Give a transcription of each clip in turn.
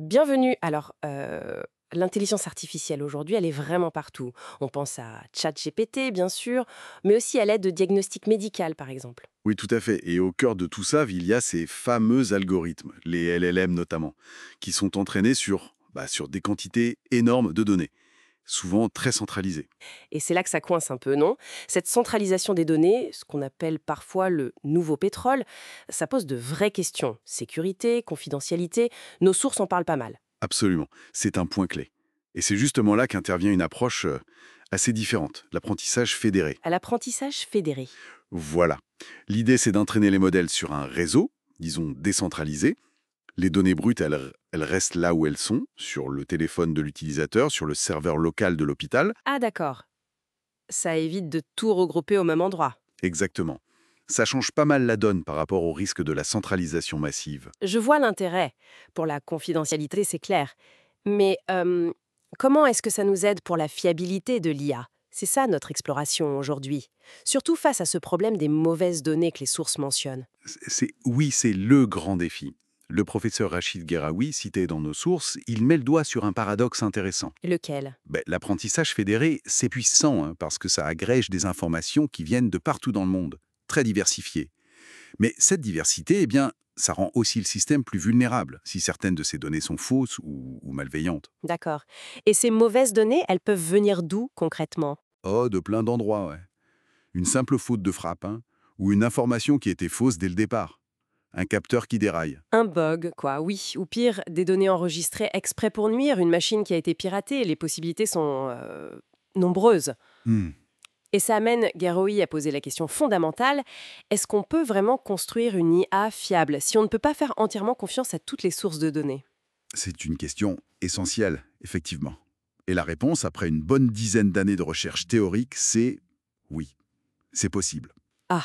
Bienvenue. L'intelligence artificielle aujourd'hui, elle est vraiment partout. On pense à ChatGPT, bien sûr, mais aussi à l'aide de diagnostics médicaux, par exemple. Oui, tout à fait. Et au cœur de tout ça, il y a ces fameux algorithmes, les LLM notamment, qui sont entraînés sur des quantités énormes de données, souvent très centralisées. Et c'est là que ça coince un peu, non? Cette centralisation des données, ce qu'on appelle parfois le nouveau pétrole, ça pose de vraies questions. Sécurité, confidentialité, nos sources en parlent pas mal. Absolument. C'est un point clé. Et c'est justement là qu'intervient une approche assez différente, l'apprentissage fédéré. À l'apprentissage fédéré. Voilà. L'idée, c'est d'entraîner les modèles sur un réseau, disons décentralisé. Les données brutes, elles restent là où elles sont, sur le téléphone de l'utilisateur, sur le serveur local de l'hôpital. Ah d'accord, ça évite de tout regrouper au même endroit. Exactement. Ça change pas mal la donne par rapport au risque de la centralisation massive. Je vois l'intérêt. Pour la confidentialité, c'est clair. Mais comment est-ce que ça nous aide pour la fiabilité de l'IA? C'est ça notre exploration aujourd'hui. Surtout face à ce problème des mauvaises données que les sources mentionnent. Oui, c'est le grand défi. Le professeur Rachid Gueraoui, cité dans nos sources, il met le doigt sur un paradoxe intéressant. Lequel? L'apprentissage fédéré, c'est puissant parce que ça agrège des informations qui viennent de partout dans le monde, très diversifiées. Mais cette diversité, ça rend aussi le système plus vulnérable si certaines de ces données sont fausses ou malveillantes. D'accord. Et ces mauvaises données, elles peuvent venir d'où concrètement? Oh, de plein d'endroits, ouais. Une simple faute de frappe, ou une information qui était fausse dès le départ. Un capteur qui déraille. Un bug, quoi, oui. Ou pire, des données enregistrées exprès pour nuire, une machine qui a été piratée. Les possibilités sont nombreuses. Hmm. Et ça amène Garoui à poser la question fondamentale, est-ce qu'on peut vraiment construire une IA fiable si on ne peut pas faire entièrement confiance à toutes les sources de données? C'est une question essentielle, effectivement. Et la réponse, après une bonne dizaine d'années de recherche théorique, c'est oui, c'est possible. Ah,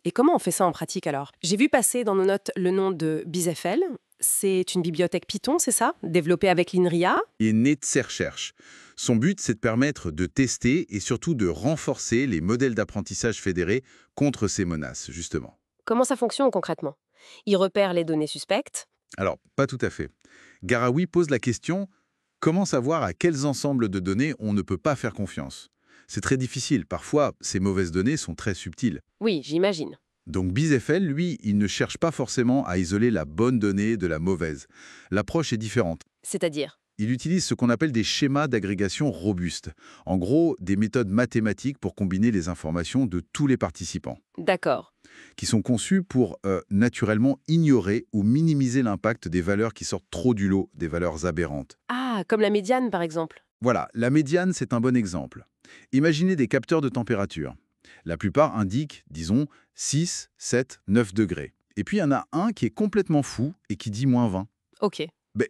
et comment on fait ça en pratique alors? J'ai vu passer dans nos notes le nom de BizFL. C'est une bibliothèque Python, c'est ça? Développée avec l'INRIA? Et né de ces recherches. Son but, c'est de permettre de tester et surtout de renforcer les modèles d'apprentissage fédérés contre ces menaces, justement. Comment ça fonctionne concrètement? Il repère les données suspectes? Alors, pas tout à fait. Garawi pose la question: comment savoir à quels ensembles de données on ne peut pas faire confiance? C'est très difficile. Parfois, ces mauvaises données sont très subtiles. Oui, j'imagine. Donc BizFL, lui, il ne cherche pas forcément à isoler la bonne donnée de la mauvaise. L'approche est différente. C'est-à-dire? Il utilise ce qu'on appelle des schémas d'agrégation robustes. En gros, des méthodes mathématiques pour combiner les informations de tous les participants, D'accord. qui sont conçues pour naturellement ignorer ou minimiser l'impact des valeurs qui sortent trop du lot, des valeurs aberrantes. Ah, comme la médiane par exemple. Voilà, la médiane, c'est un bon exemple. Imaginez des capteurs de température. La plupart indiquent, disons, 6, 7, 9 degrés. Et puis il y en a un qui est complètement fou et qui dit -20. Ok.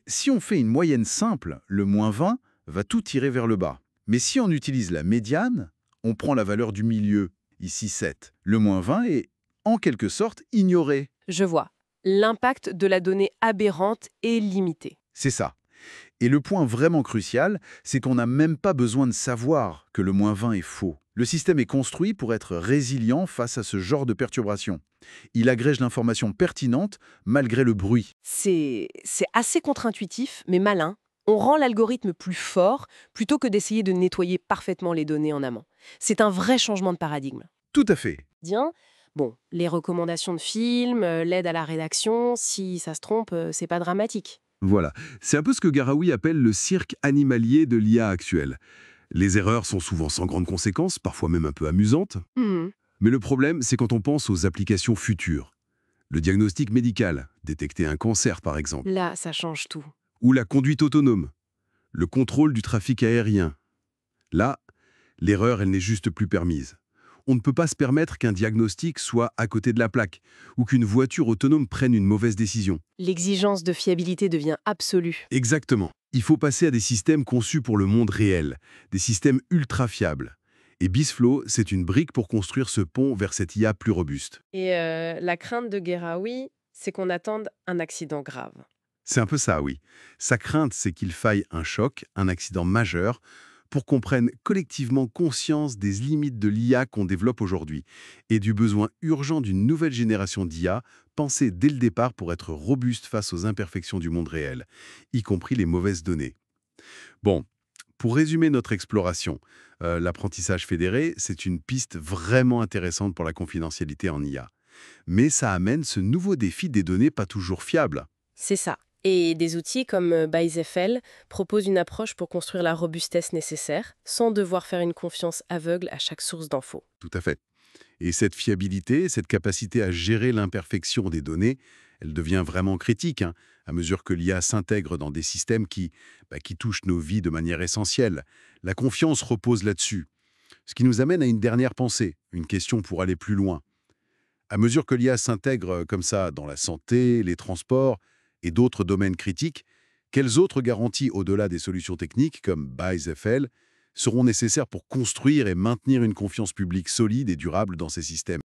Si on fait une moyenne simple, le -20 va tout tirer vers le bas. Mais si on utilise la médiane, on prend la valeur du milieu, ici 7. Le -20 est, en quelque sorte, ignoré. Je vois. L'impact de la donnée aberrante est limité. C'est ça. Et le point vraiment crucial, c'est qu'on n'a même pas besoin de savoir que le -20 est faux. Le système est construit pour être résilient face à ce genre de perturbations. Il agrège l'information pertinente malgré le bruit. C'est assez contre-intuitif, mais malin. On rend l'algorithme plus fort plutôt que d'essayer de nettoyer parfaitement les données en amont. C'est un vrai changement de paradigme. Tout à fait. Bien. Bon, les recommandations de films, l'aide à la rédaction, si ça se trompe, c'est pas dramatique. Voilà, c'est un peu ce que Garaoui appelle le cirque animalier de l'IA actuelle. Les erreurs sont souvent sans grandes conséquences, parfois même un peu amusantes. Mhm. Mais le problème, c'est quand on pense aux applications futures. Le diagnostic médical, détecter un cancer par exemple, Là, ça change tout. ou la conduite autonome, le contrôle du trafic aérien. Là, l'erreur, elle n'est juste plus permise. On ne peut pas se permettre qu'un diagnostic soit à côté de la plaque, ou qu'une voiture autonome prenne une mauvaise décision. L'exigence de fiabilité devient absolue. Exactement. Il faut passer à des systèmes conçus pour le monde réel, des systèmes ultra fiables. Et BizFlow, c'est une brique pour construire ce pont vers cette IA plus robuste. Et la crainte de Gueraoui, c'est qu'on attende un accident grave. C'est un peu ça, oui. Sa crainte, c'est qu'il faille un choc, un accident majeur, pour qu'on prenne collectivement conscience des limites de l'IA qu'on développe aujourd'hui et du besoin urgent d'une nouvelle génération d'IA pensée dès le départ pour être robuste face aux imperfections du monde réel, y compris les mauvaises données. Bon, pour résumer notre exploration, l'apprentissage fédéré, c'est une piste vraiment intéressante pour la confidentialité en IA. Mais ça amène ce nouveau défi des données pas toujours fiables. C'est ça. Et des outils comme BizeFL proposent une approche pour construire la robustesse nécessaire, sans devoir faire une confiance aveugle à chaque source d'infos. Tout à fait. Et cette fiabilité, cette capacité à gérer l'imperfection des données, elle devient vraiment critique, à mesure que l'IA s'intègre dans des systèmes qui touchent nos vies de manière essentielle. La confiance repose là-dessus. Ce qui nous amène à une dernière pensée, une question pour aller plus loin. À mesure que l'IA s'intègre comme ça dans la santé, les transports et d'autres domaines critiques, quelles autres garanties au-delà des solutions techniques comme BizeFL seront nécessaires pour construire et maintenir une confiance publique solide et durable dans ces systèmes?